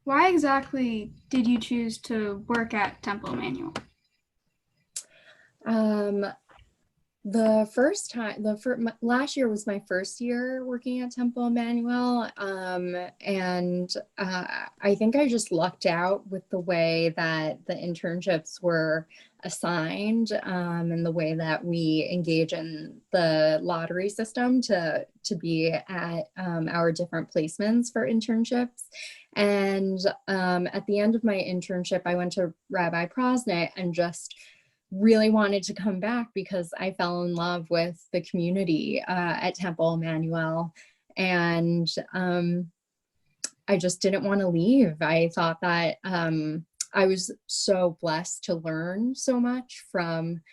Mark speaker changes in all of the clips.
Speaker 1: Why exactly did you choose to work at Temple Emanu-El?
Speaker 2: Um, the first time, last year was my first year working at Temple Emanu-El, and I think I just lucked out with the way that the internships were assigned, and the way that we engage in the lottery system to be at our different placements for internships. And at the end of my internship, I went to Rabbi Prosnit and just really wanted to come back because I fell in love with the community at Temple Emanu-El. And I just didn't want to leave. I thought that I was so blessed to learn so much from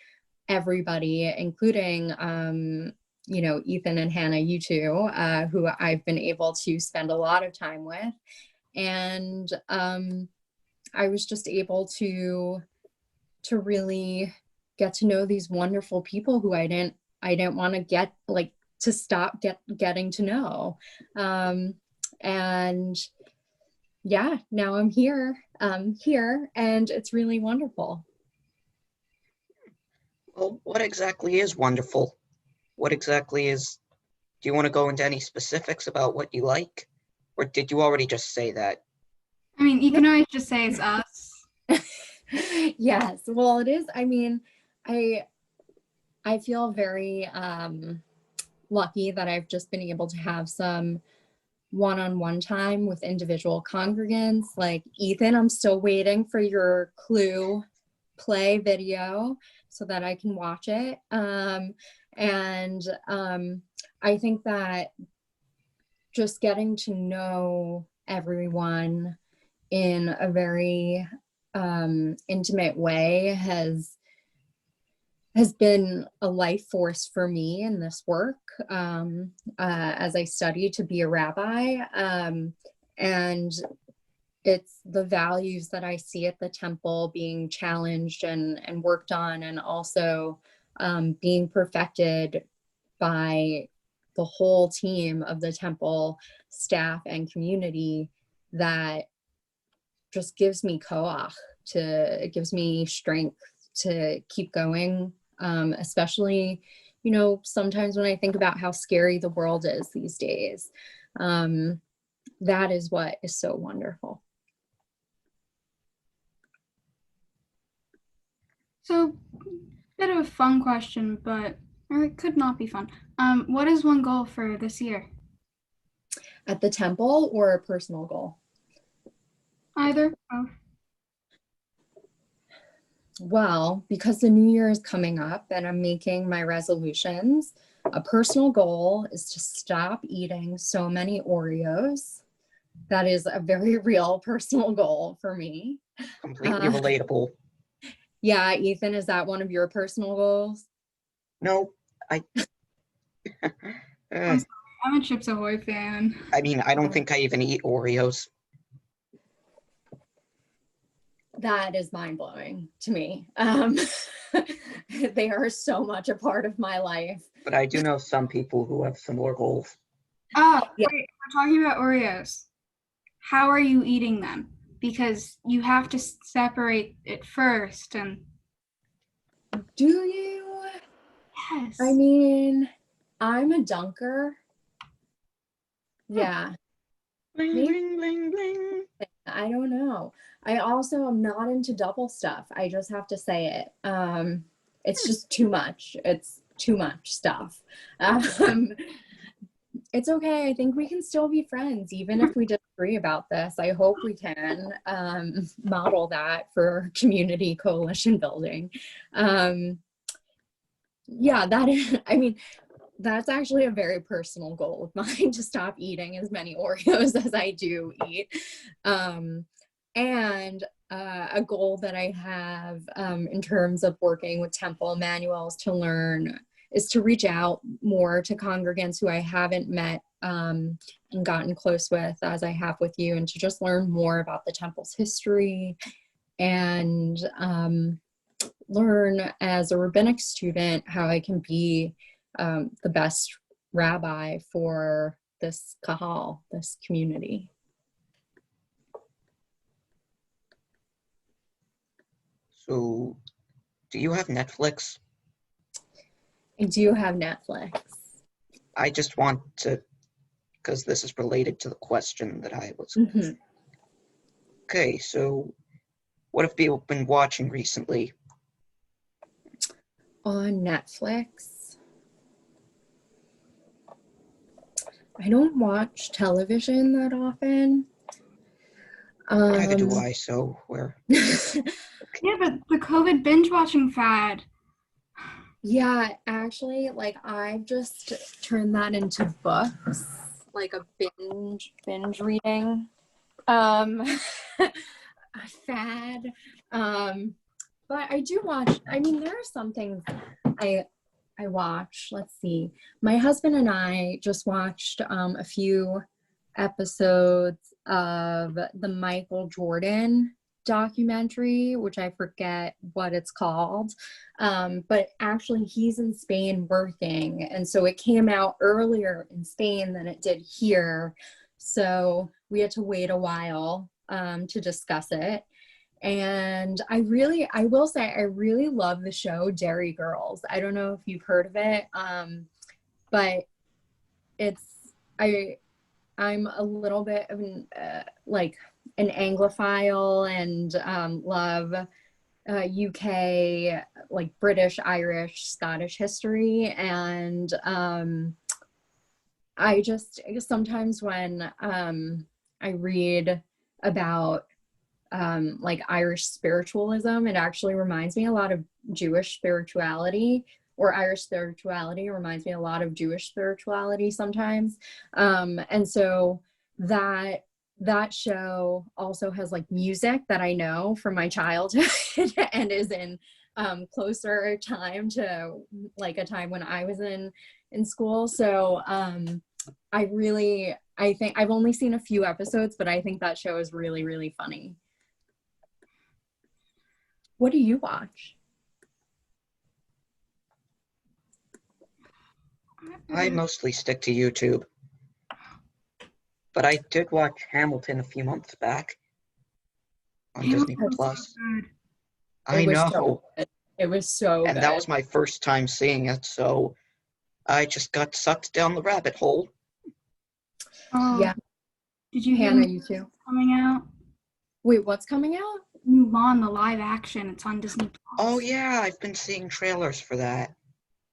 Speaker 2: everybody, including, Ethan and Hannah, you two, who I've been able to spend a lot of time with. And I was just able to really get to know these wonderful people who I didn't want to get like to stop getting to know. And yeah, now I'm here, and it's really wonderful.
Speaker 3: Well, what exactly is wonderful? What exactly is, do you want to go into any specifics about what you like? Or did you already just say that?
Speaker 1: I mean, you can always just say it's us.
Speaker 2: Yes, well, it is. I mean, I I feel very lucky that I've just been able to have some one-on-one time with individual congregants. Like Ethan, I'm still waiting for your Clue play video so that I can watch it. And I think that just getting to know everyone in a very intimate way has been a life force for me in this work, as I study to be a rabbi. And it's the values that I see at the temple being challenged and worked on, and also being perfected by the whole team of the temple staff and community, that just gives me koach, it gives me strength to keep going. Especially, sometimes when I think about how scary the world is these days, that is what is so wonderful.
Speaker 1: So, bit of a fun question, or it could not be fun. What is one goal for this year?
Speaker 2: At the temple or a personal goal?
Speaker 1: Either. Oh.
Speaker 2: Well, because the new year is coming up and I'm making my resolutions, a personal goal is to stop eating so many Oreos. That is a very real personal goal for me.
Speaker 3: Completely relatable.
Speaker 2: Yeah, Ethan, is that one of your personal goals?
Speaker 3: No,
Speaker 1: I'm sorry, I'm a Chips Ahoy fan.
Speaker 3: I mean, I don't think I even eat Oreos.
Speaker 2: That is mind-blowing to me. They are so much a part of my life.
Speaker 3: But I do know some people who have similar goals.
Speaker 1: Oh, yeah. Wait, we're talking about Oreos. How are you eating them? Because you have to separate it first. And
Speaker 2: do you?
Speaker 1: Yes.
Speaker 2: I mean, I'm a dunker. Yeah.
Speaker 3: Bling, bling, bling, bling.
Speaker 2: I don't know. I also am not into double stuff. I just have to say it. It's just too much. It's too much stuff. It's okay. I think we can still be friends, even if we disagree about this. I hope we can model that for community coalition building. Yeah, that is, I mean, that's actually a very personal goal of mine, to stop eating as many Oreos as I do eat. And a goal that I have in terms of working with Temple Emanu-El is to reach out more to congregants who I haven't met and gotten close with as I have with you, and to just learn more about the temple's history, and learn as a rabbinic student how I can be the best rabbi for this kahal, this community.
Speaker 3: So, do you have Netflix?
Speaker 2: I do have Netflix.
Speaker 3: I just want to, because this is related to the question that I was.
Speaker 2: Mhm.
Speaker 3: Okay, so what have you been watching recently?
Speaker 2: On Netflix. I don't watch television that often.
Speaker 3: Neither do I, so we're.
Speaker 1: Yeah, but the COVID binge watching fad.
Speaker 2: Yeah, actually, like I've just turned that into books, like a binge reading a fad. But I do watch, I mean, there are some things I watch. Let's see. My husband and I just watched a few episodes of the Michael Jordan documentary, which I forget what it's called. But actually, he's in Spain working. And so it came out earlier in Spain than it did here. So we had to wait a while to discuss it. And I will say, I really love the show Dairy Girls. I don't know if you've heard of it, but I'm a little bit of like an Anglophile and love UK, like British, Irish, Scottish history. And I just sometimes when I read about like Irish spiritualism, it actually reminds me a lot of Jewish spirituality, or Irish spirituality reminds me a lot of Jewish spirituality sometimes. And so that show also has like music that I know from my childhood and is in closer time to like a time when I was in school. So I think I've only seen a few episodes, but I think that show is really, really funny. What do you watch?
Speaker 3: I mostly stick to YouTube. But I did watch Hamilton a few months back on Disney
Speaker 1: Hamilton's so
Speaker 3: Plus.
Speaker 1: good.
Speaker 3: I know.
Speaker 2: It was so
Speaker 3: And
Speaker 2: good.
Speaker 3: that was my first time seeing it, so I just got sucked down the rabbit hole.
Speaker 1: Oh,
Speaker 2: Yeah.
Speaker 1: did you hear
Speaker 2: Hannah, you too?
Speaker 1: coming out?
Speaker 2: Wait, what's coming out?
Speaker 1: Mulan, the live action. It's on Disney Plus.
Speaker 3: Oh yeah, I've been seeing trailers for that.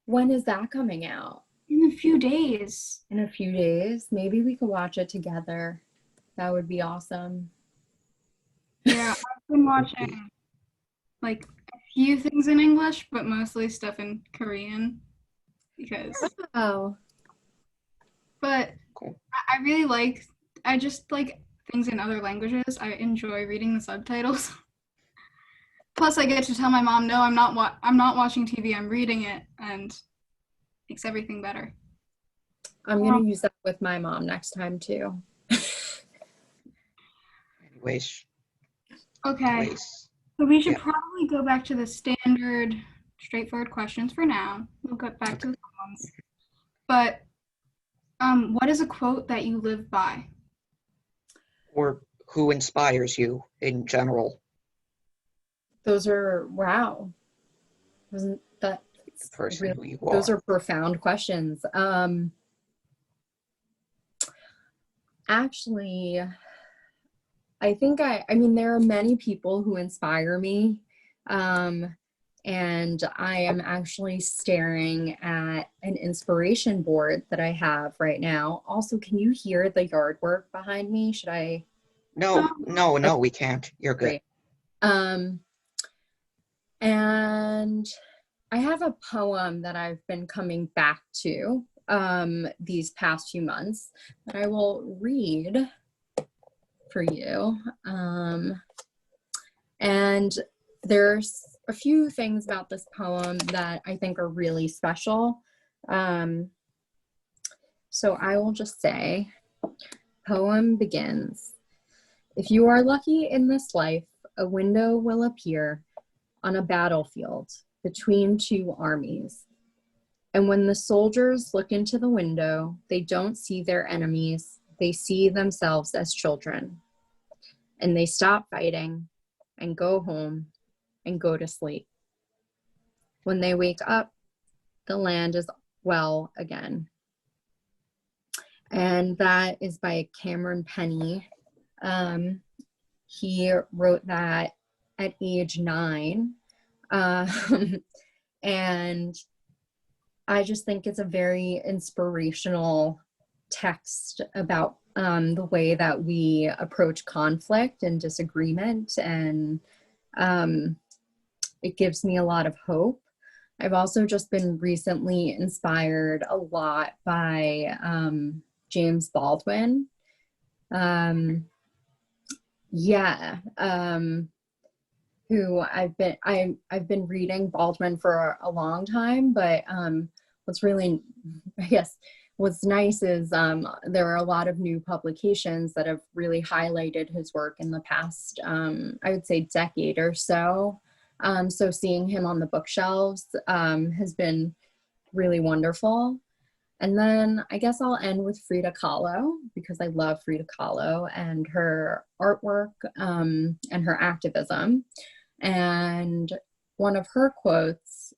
Speaker 2: When is that coming out?
Speaker 1: In a few days.
Speaker 2: In a few days. Maybe we could watch it together. That would be awesome.
Speaker 1: Yeah, I've been watching like a few things in English, but mostly stuff in Korean because.
Speaker 2: Oh.
Speaker 1: But
Speaker 3: Cool.
Speaker 1: I really I just like things in other languages. I enjoy reading the subtitles. Plus, I get to tell my mom, no, I'm not watching TV. I'm reading it, and makes everything better.
Speaker 2: I'm gonna use that with my mom next time too.
Speaker 3: Anyways.
Speaker 1: Okay. So we should probably go back to the standard, straightforward questions for now. We'll get back to the ones. But what is a quote that you live by?
Speaker 3: Or who inspires you in general?
Speaker 2: Those are, wow. Wasn't that
Speaker 3: The person who you are.
Speaker 2: Those are profound questions. Actually, I think I mean, there are many people who inspire me. And I am actually staring at an inspiration board that I have right now. Also, can you hear the yard work behind me? Should I?
Speaker 3: No, we can't. You're good.
Speaker 2: Great. And I have a poem that I've been coming back to these past few months that I will read for you. And there's a few things about this poem that I think are really special. So I will just say, poem begins. If you are lucky in this life, a window will appear on a battlefield between two armies. And when the soldiers look into the window, they don't see their enemies. They see themselves as children. And they stop fighting and go home and go to sleep. When they wake up, the land is well again. And that is by Cameron Penny. He wrote that at age 9. And I just think it's a very inspirational text about the way that we approach conflict and disagreement. And it gives me a lot of hope. I've also just been recently inspired a lot by James Baldwin. Who I've been reading Baldwin for a long time, but what's really, I guess, what's nice is there are a lot of new publications that have really highlighted his work in the past, I would say, decade or so. So seeing him on the bookshelves has been really wonderful. And then I guess I'll end with Frida Kahlo, because I love Frida Kahlo and her artwork and her activism. And one of her quotes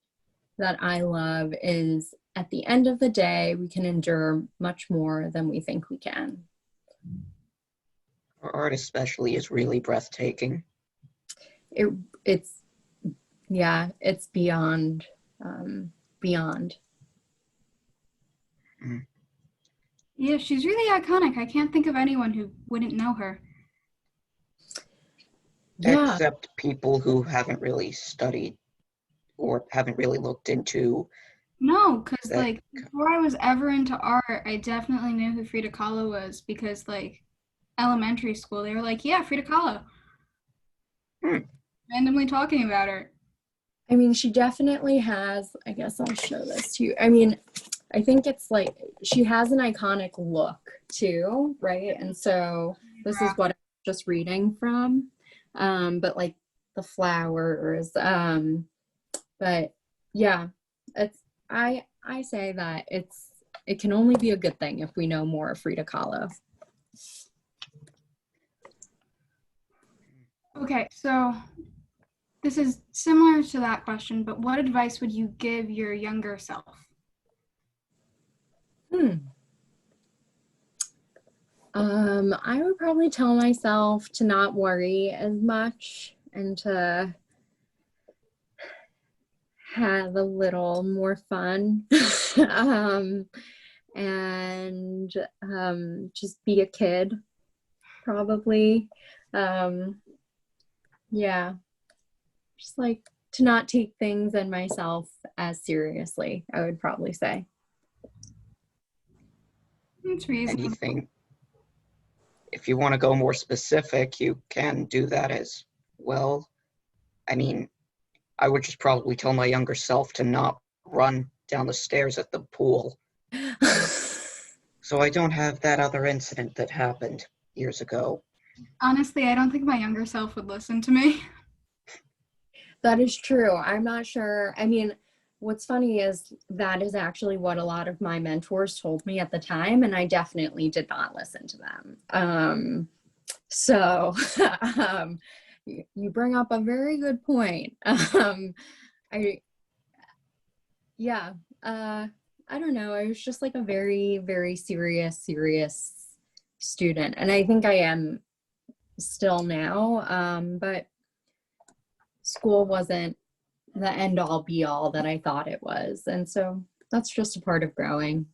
Speaker 2: that I love is, "At the end of the day, we can endure much more than we think we can."
Speaker 3: Her art especially is really breathtaking.
Speaker 2: It's beyond beyond.
Speaker 1: Yeah, she's really iconic. I can't think of anyone who wouldn't know her.
Speaker 2: Yeah.
Speaker 3: Except people who haven't really studied or haven't really looked into.
Speaker 1: No, because like before I was ever into art, I definitely knew who Frida Kahlo was, because like elementary school, they were like, yeah, Frida Kahlo. Randomly talking about her.
Speaker 2: I mean, she definitely has, I guess I'll show this to you. I mean, I think it's like, she has an iconic look too, right? And so this is what I'm just reading from, but like the flowers, but yeah, I say that it can only be a good thing if we know more of Frida Kahlo.
Speaker 1: Okay, so this is similar to that question, but what advice would you give your younger self?
Speaker 2: I would probably tell myself to not worry as much and to have a little more fun and just be a kid, probably. Yeah, just like to not take things and myself as seriously, I would probably say.
Speaker 1: It's reasonable.
Speaker 3: Anything. If you want to go more specific, you can do that as well. I mean, I would just probably tell my younger self to not run down the stairs at the pool. So I don't have that other incident that happened years ago.
Speaker 1: Honestly, I don't think my younger self would listen to me.
Speaker 2: That is true. I'm not sure. I mean, what's funny is that is actually what a lot of my mentors told me at the time, and I definitely did not listen to them. So you bring up a very good point. I don't know. I was just like a very, very serious student, and I think I am still now. But school wasn't the end all be all that I thought it was. And so that's just a part of growing.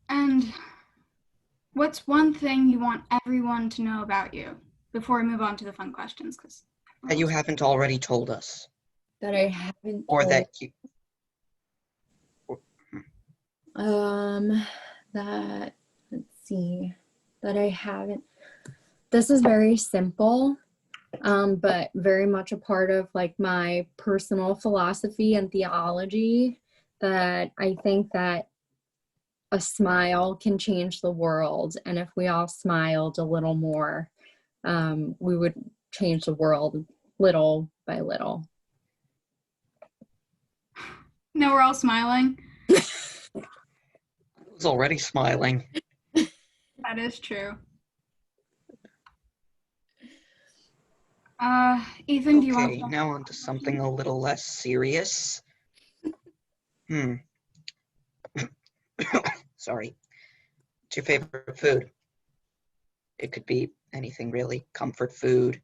Speaker 1: And what's one thing you want everyone to know about you before we move on to the fun questions?
Speaker 3: That you haven't already told us.
Speaker 2: That I haven't
Speaker 3: Or
Speaker 2: told,
Speaker 3: that you...
Speaker 2: that, let's see, that I haven't. This is very simple, but very much a part of like my personal philosophy and theology, that I think that a smile can change the world. And if we all smiled a little more, we would change the world little by little.
Speaker 1: No, we're all smiling.
Speaker 3: I was already smiling.
Speaker 1: That is true. Ethan, do you want
Speaker 3: Okay,
Speaker 1: to?
Speaker 3: now on to something a little less serious. Sorry. What's your favorite food? It could be anything really. Comfort food.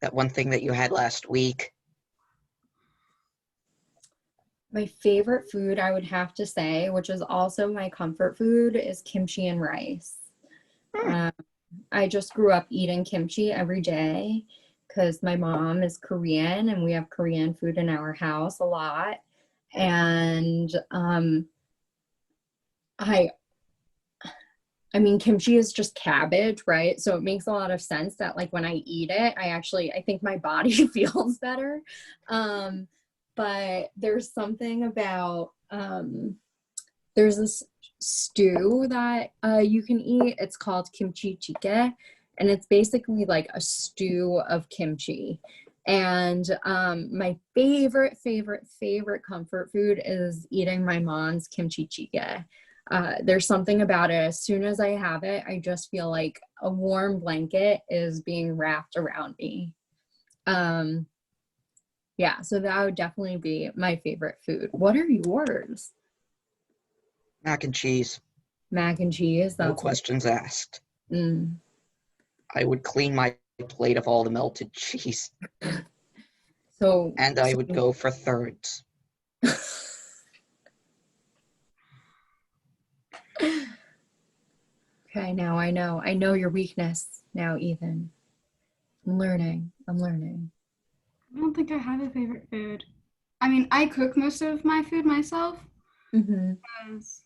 Speaker 3: That one thing that you had last week.
Speaker 2: My favorite food, I would have to say, which is also my comfort food, is kimchi and rice. I just grew up eating kimchi every day because my mom is Korean and we have Korean food in our house a lot. And I mean, kimchi is just cabbage, right? So it makes a lot of sense that like when I eat it, I think my body feels better. But there's something about, there's this stew that you can eat. It's called kimchi jjigae, and it's basically like a stew of kimchi. And my favorite comfort food is eating my mom's kimchi jjigae. There's something about it. As soon as I have it, I just feel like a warm blanket is being wrapped around me. Yeah, so that would definitely be my favorite food. What are yours?
Speaker 3: Mac and cheese.
Speaker 2: Mac and cheese.
Speaker 3: No
Speaker 2: That's
Speaker 3: questions asked.
Speaker 2: Mm.
Speaker 3: I would clean my plate of all the melted cheese. And I would go for thirds.
Speaker 2: Okay, now I know your weakness now, Ethan. I'm learning.
Speaker 1: I don't think I have a favorite food. I mean, I cook most of my food myself because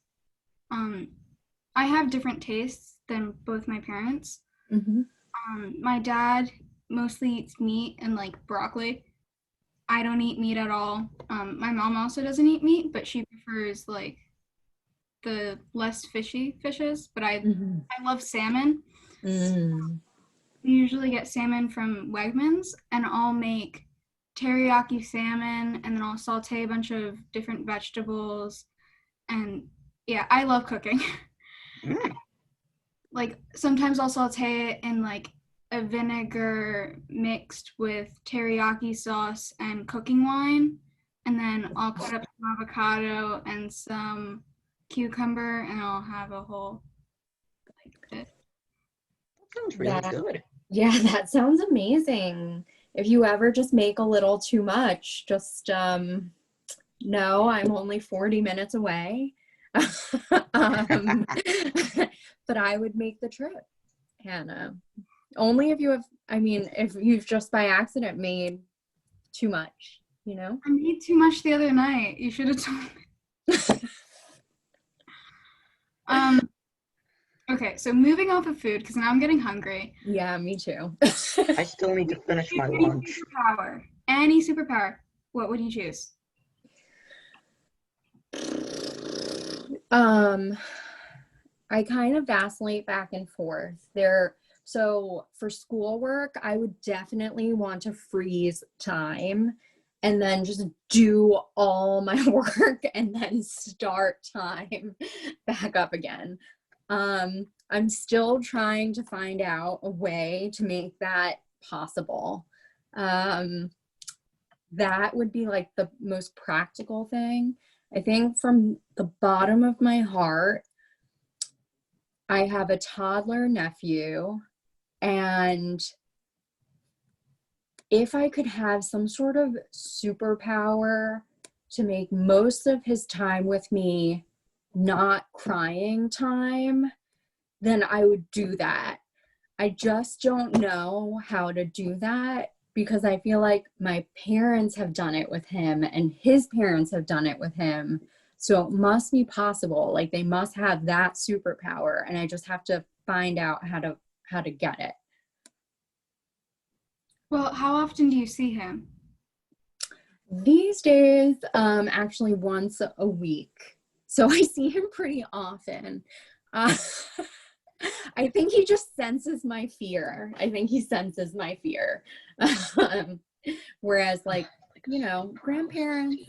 Speaker 1: I have different tastes than both my parents. My dad mostly eats meat and like broccoli. I don't eat meat at all. My mom also doesn't eat meat, but she prefers like the less fishy fishes. But I love salmon. We usually get salmon from Wegmans, and I'll make teriyaki salmon, and then I'll saute a bunch of different vegetables. And yeah, I love cooking. Like sometimes I'll saute it in like a vinegar mixed with teriyaki sauce and cooking wine, and then I'll cut up some avocado and some cucumber, and I'll have a whole like this.
Speaker 3: That sounds really good.
Speaker 2: Yeah, that sounds amazing. If you ever just make a little too much, just no, I'm only 40 minutes away. But I would make the trip, Hannah. Only if you have, I mean, if you've just by accident made too much, you know?
Speaker 1: I made too much the other night. You should have told me. Okay, so moving off of food, because now I'm getting hungry.
Speaker 2: Yeah, me too.
Speaker 3: I still need to finish my lunch.
Speaker 1: Any superpower, what would you choose?
Speaker 2: I kind of vacillate back and forth. So for schoolwork, I would definitely want to freeze time and then just do all my work and then start time back up again. I'm still trying to find out a way to make that possible. That would be like the most practical thing. I think from the bottom of my heart, I have a toddler nephew, and if I could have some sort of superpower to make most of his time with me not crying time, then I would do that. I just don't know how to do that because I feel like my parents have done it with him and his parents have done it with him. So it must be possible. Like they must have that superpower, and I just have to find out how to get it.
Speaker 1: Well, how often do you see him?
Speaker 2: These days, actually once a week. So I see him pretty often. I think he just senses my fear. Whereas like, you know, grandparents.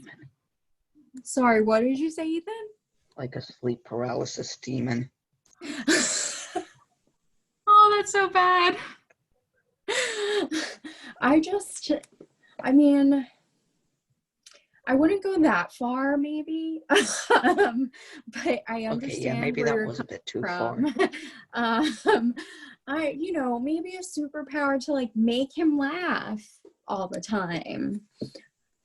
Speaker 2: Sorry, what did you say, Ethan?
Speaker 3: Like a sleep paralysis demon.
Speaker 1: Oh, that's so bad.
Speaker 2: I mean, I wouldn't go that far, maybe, but I
Speaker 3: Okay, yeah,
Speaker 2: understand
Speaker 3: maybe
Speaker 2: where
Speaker 3: that
Speaker 2: you're
Speaker 3: was a bit too far.
Speaker 2: coming from. Maybe a superpower to like make him laugh all the time.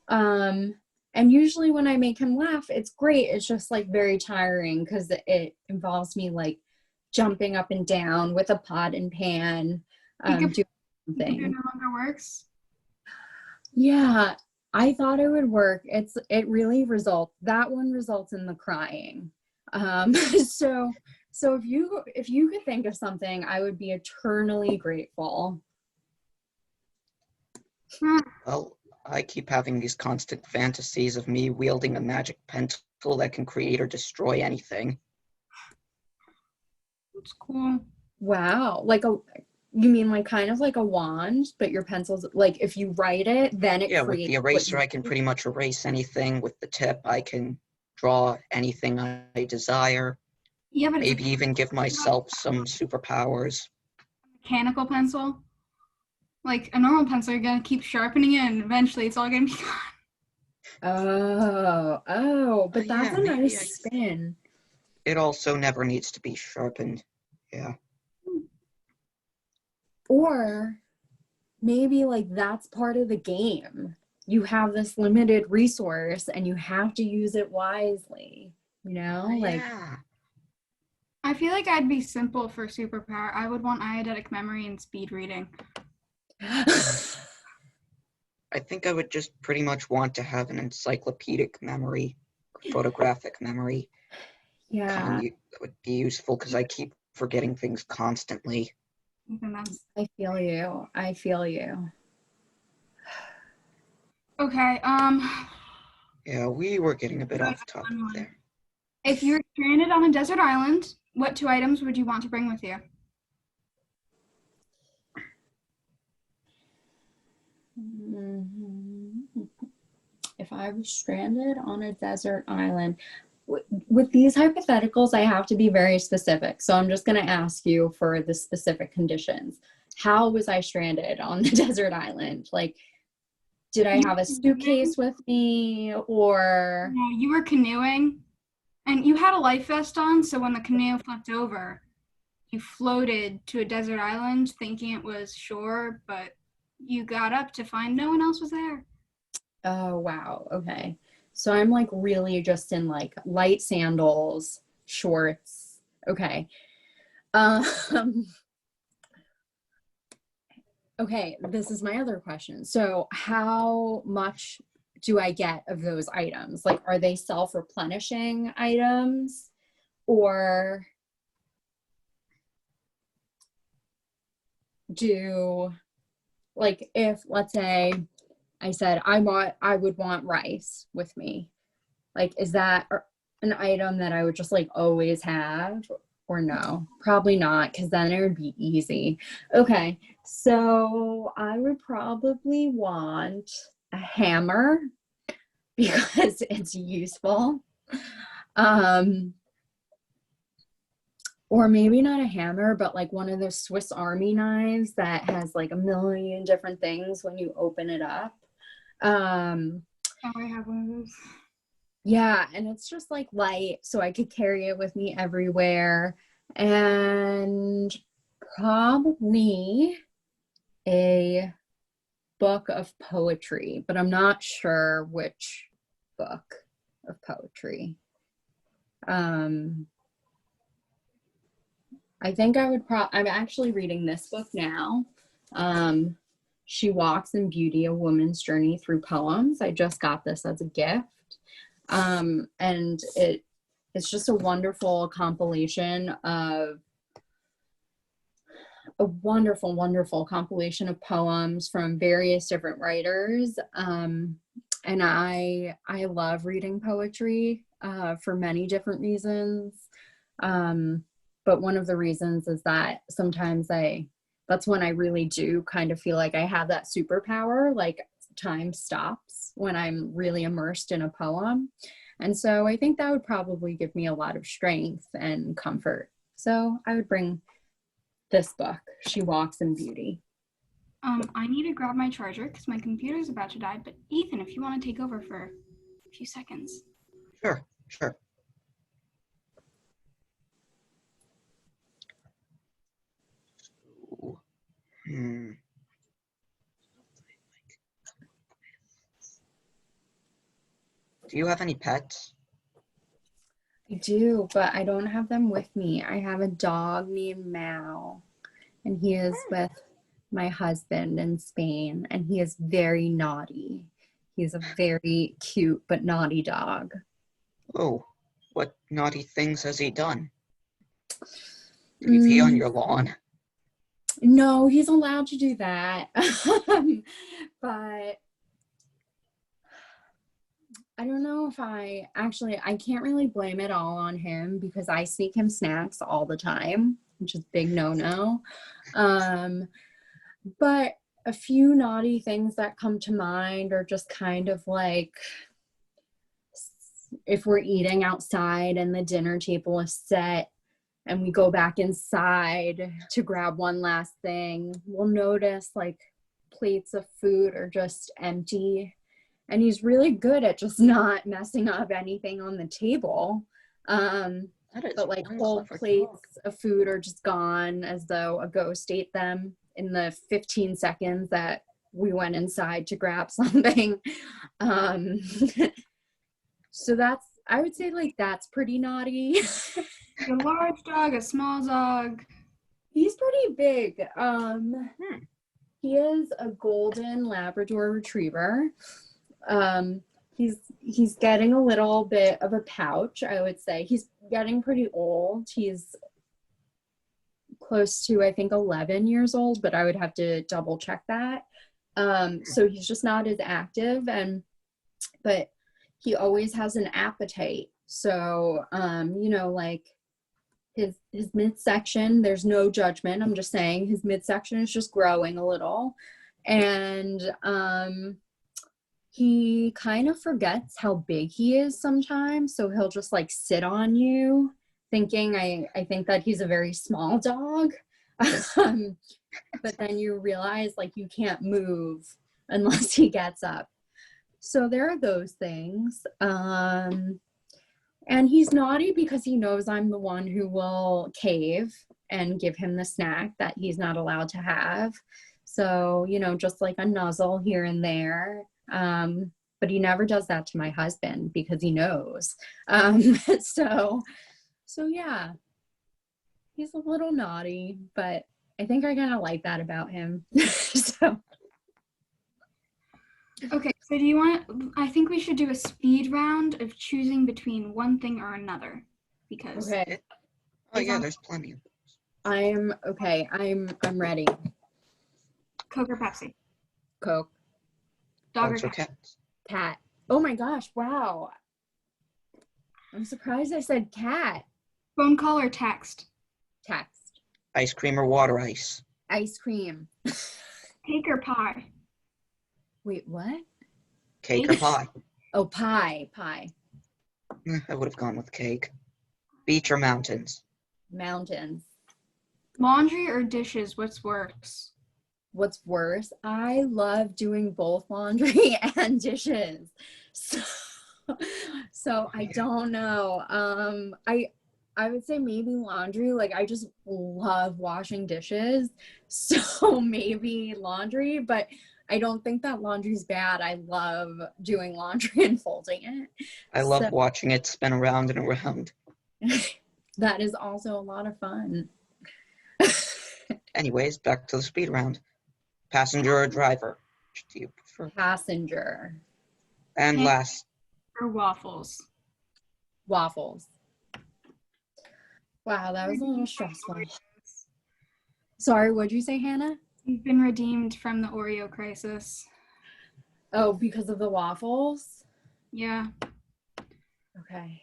Speaker 2: And usually when I make him laugh, it's great. It's just like very tiring because it involves me like jumping up and down with a pot and pan, doing
Speaker 1: Computer
Speaker 2: something.
Speaker 1: no longer works.
Speaker 2: Yeah, I thought it would work. It really that one results in the crying. So if you could think of something, I would be eternally grateful.
Speaker 3: Well, I keep having these constant fantasies of me wielding a magic pencil that can create or destroy anything.
Speaker 1: It's cool.
Speaker 2: Wow, you mean like kind of like a wand, but your pencil's like if you write it, then it
Speaker 3: Yeah, with
Speaker 2: creates
Speaker 3: the
Speaker 2: what
Speaker 3: eraser, I can pretty much erase anything. With the tip, I can draw anything I desire.
Speaker 1: Yeah, but it's
Speaker 3: Maybe even give myself some superpowers.
Speaker 1: mechanical pencil. Like a normal pencil, you're gonna keep sharpening it, and eventually it's all gonna be gone.
Speaker 2: But that's
Speaker 3: Yeah,
Speaker 2: a
Speaker 3: maybe
Speaker 2: nice spin.
Speaker 3: it also never needs to be sharpened. Yeah.
Speaker 2: Or maybe like that's part of the game. You have this limited resource and you have to use it wisely, like
Speaker 3: Yeah.
Speaker 1: I feel like I'd be simple for superpower. I would want eidetic memory and speed reading.
Speaker 3: I think I would just pretty much want to have an encyclopedic memory, photographic memory.
Speaker 2: Yeah,
Speaker 3: That would be useful because I keep forgetting things constantly.
Speaker 2: I feel you. I feel you.
Speaker 1: Okay,
Speaker 3: Yeah, we were getting a bit off topic there.
Speaker 1: if you're stranded on a desert island, what 2 items would you want to bring with you?
Speaker 2: If I was stranded on a desert island, with these hypotheticals, I have to be very specific. So I'm just going to ask you for the specific conditions. How was I stranded on the desert island? Like, did I have a suitcase with me or?
Speaker 1: Yeah, you were canoeing and you had a life vest on, so when the canoe flipped over, you floated to a desert island thinking it was shore, but you got up to find no one else was there.
Speaker 2: Oh, wow. Okay. So I'm like really just in like light sandals, shorts. Okay. Okay, this is my other question. So how much do I get of those items? Like, are they self-replenishing items or if let's say I said I would want rice with me, like is that an item that I would just like always have or no? Probably not, because then it would be easy. Okay, so I would probably want a hammer because it's useful. Or maybe not a hammer, but like one of those Swiss Army knives that has like a million different things when you open it up.
Speaker 1: Oh, I have one of those.
Speaker 2: Yeah, and it's just like light, so I could carry it with me everywhere. And probably a book of poetry, but I'm not sure which book of poetry. I think I would I'm actually reading this book now. She Walks in Beauty, A Woman's Journey Through Poems. I just got this as a gift. And it's just a wonderful compilation of wonderful compilation of poems from various different writers. And I love reading poetry for many different reasons. But one of the reasons is that sometimes that's when I really do kind of feel like I have that superpower, like time stops when I'm really immersed in a poem. And so I think that would probably give me a lot of strength and comfort. So I would bring this book, She Walks in Beauty.
Speaker 1: I need to grab my charger because my computer's about to die. But Ethan, if you want to take over for a few seconds.
Speaker 3: Sure. Hmm. Do you have any pets?
Speaker 2: I do, but I don't have them with me. I have a dog named Mal, and he is with my husband in Spain, and he is very naughty. He's a very cute but naughty dog.
Speaker 3: Oh, what naughty things has he done? Did he pee on your lawn?
Speaker 2: No, he's allowed to do that. But I don't know if I can't really blame it all on him because I sneak him snacks all the time, which is big no-no. But a few naughty things that come to mind are just kind of like if we're eating outside and the dinner table is set and we go back inside to grab one last thing, we'll notice like plates of food are just empty. And he's really good at just not messing up anything on the table. But like whole plates of food are just gone as though a ghost ate them in the 15 seconds that we went inside to grab something. So I would say like that's pretty naughty.
Speaker 1: A large dog, a small dog.
Speaker 2: He's pretty big. He is a golden Labrador retriever. He's getting a little bit of a pouch, I would say. He's getting pretty old. He's close to, I think, 11 years old, but I would have to double check that. So he's just not as active, but he always has an appetite. So, like his midsection, there's no judgment. I'm just saying his midsection is just growing a little. And, he kind of forgets how big he is sometimes. So he'll just like sit on you thinking, I think that he's a very small dog. But then you realize like you can't move unless he gets up. So there are those things. And he's naughty because he knows I'm the one who will cave and give him the snack that he's not allowed to have. So, just like a nuzzle here and there. But he never does that to my husband because he knows. So yeah, he's a little naughty, but I think I kind of like that about him. So.
Speaker 1: Okay, so I think we should do a speed round of choosing between one thing or another because.
Speaker 2: Okay.
Speaker 3: Oh yeah, there's plenty of those.
Speaker 2: I'm ready.
Speaker 1: Coke or Pepsi?
Speaker 2: Coke.
Speaker 1: Dog
Speaker 3: Dogs
Speaker 1: or
Speaker 3: or cats?
Speaker 2: Cat. Oh my gosh, wow. I'm surprised I said cat.
Speaker 1: Phone call or text?
Speaker 2: Text.
Speaker 3: Ice cream or water ice?
Speaker 2: Ice cream.
Speaker 1: Cake or pie?
Speaker 2: Wait, what?
Speaker 3: Cake or pie?
Speaker 2: Oh, pie.
Speaker 3: I would have gone with cake. Beach or mountains?
Speaker 2: Mountains.
Speaker 1: Laundry or dishes? What's worse?
Speaker 2: What's worse? I love doing both laundry and dishes. So I don't know. I would say maybe laundry. Like I just love washing dishes. So maybe laundry, but I don't think that laundry's bad. I love doing laundry and folding it.
Speaker 3: I love watching it spin around and around.
Speaker 2: That is also a lot of fun.
Speaker 3: Anyways, back to the speed round. Passenger or driver? Which do you prefer?
Speaker 2: Passenger.
Speaker 3: And last.
Speaker 1: Or waffles?
Speaker 2: Waffles. Wow, that was a little stressful. Sorry, what'd you say, Hannah?
Speaker 1: You've been redeemed from the Oreo crisis.
Speaker 2: Oh, because of the waffles?
Speaker 1: Yeah.
Speaker 2: Okay.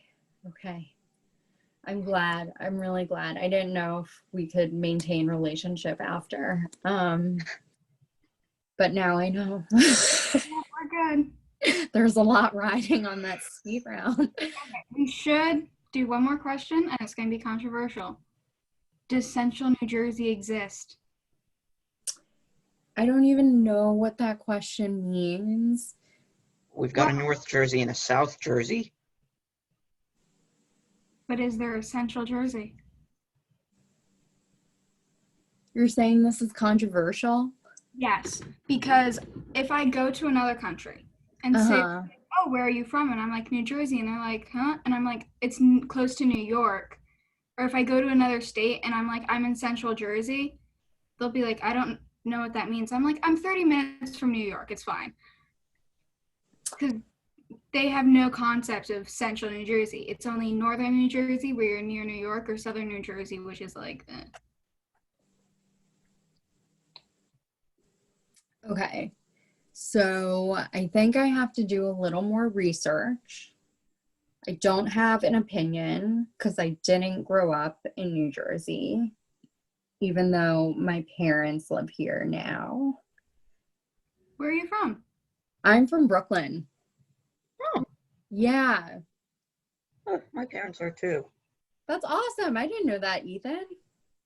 Speaker 2: I'm glad. I'm really glad. I didn't know if we could maintain relationship after. But now I know.
Speaker 1: We're good.
Speaker 2: There's a lot riding on that speed round.
Speaker 1: Okay, we should do one more question, and it's going to be controversial. Does Central New Jersey exist?
Speaker 2: I don't even know what that question means.
Speaker 3: We've got a North Jersey and a South Jersey.
Speaker 1: But is there a Central Jersey?
Speaker 2: You're saying this is controversial?
Speaker 1: Yes, because if I go to another country and say, oh, where are you from? And I'm like, New Jersey. And they're like, huh? And I'm like, it's close to New York. Or if I go to another state and I'm like, I'm in Central Jersey, they'll be like, I don't know what that means. I'm like, I'm 30 minutes from New York. It's fine. Because they have no concept of Central New Jersey. It's only Northern New Jersey where you're near New York, or Southern New Jersey, which is like,
Speaker 2: Okay. So I think I have to do a little more research. I don't have an opinion because I didn't grow up in New Jersey, even though my parents live here now.
Speaker 1: Where are you from?
Speaker 2: I'm from Brooklyn.
Speaker 3: Oh.
Speaker 2: Yeah.
Speaker 3: Oh, my parents are too.
Speaker 2: That's awesome. I didn't know that, Ethan.